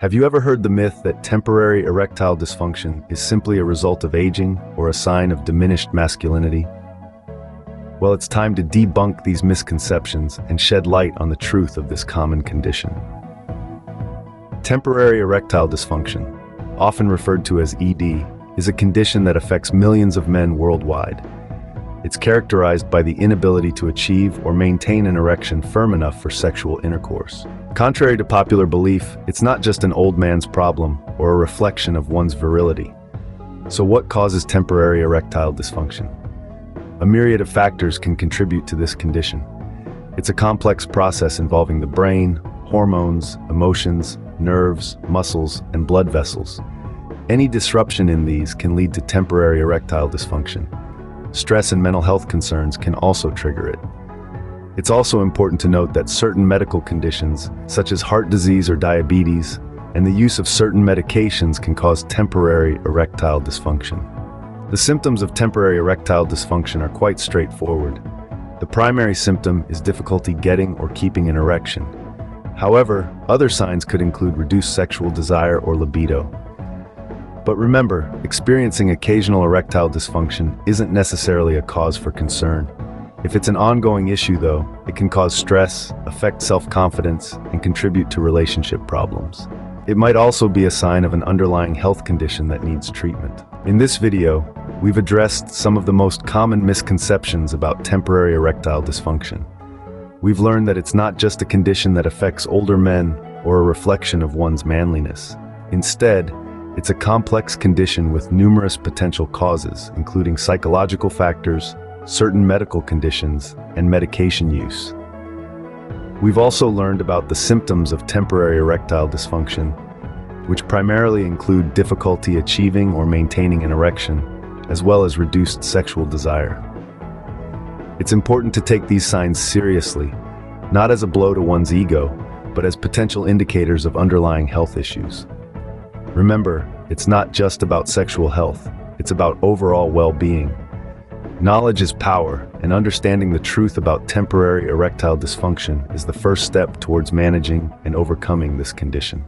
Have you ever heard the myth that temporary erectile dysfunction is simply a result of aging or a sign of diminished masculinity? Well, it's time to debunk these misconceptions and shed light on the truth of this common condition. Temporary erectile dysfunction, often referred to as ED, is a condition that affects millions of men worldwide. It's characterized by the inability to achieve or maintain an erection firm enough for sexual intercourse. Contrary to popular belief, it's not just an old man's problem or a reflection of one's virility. So what causes temporary erectile dysfunction? A myriad of factors can contribute to this condition. It's a complex process involving the brain, hormones, emotions, nerves, muscles, and blood vessels. Any disruption in these can lead to temporary erectile dysfunction. Stress and mental health concerns can also trigger it. It's also important to note that certain medical conditions, such as heart disease or diabetes, and the use of certain medications can cause temporary erectile dysfunction. The symptoms of temporary erectile dysfunction are quite straightforward. The primary symptom is difficulty getting or keeping an erection. However, other signs could include reduced sexual desire or libido. But remember, experiencing occasional erectile dysfunction isn't necessarily a cause for concern. If it's an ongoing issue, though, it can cause stress, affect self-confidence, and contribute to relationship problems. It might also be a sign of an underlying health condition that needs treatment. In this video, we've addressed some of the most common misconceptions about temporary erectile dysfunction. We've learned that it's not just a condition that affects older men or a reflection of one's manliness. Instead, it's a complex condition with numerous potential causes, including psychological factors, certain medical conditions, and medication use. We've also learned about the symptoms of temporary erectile dysfunction, which primarily include difficulty achieving or maintaining an erection, as well as reduced sexual desire. It's important to take these signs seriously, not as a blow to one's ego, but as potential indicators of underlying health issues. Remember, it's not just about sexual health, it's about overall well-being. Knowledge is power, and understanding the truth about temporary erectile dysfunction is the first step towards managing and overcoming this condition.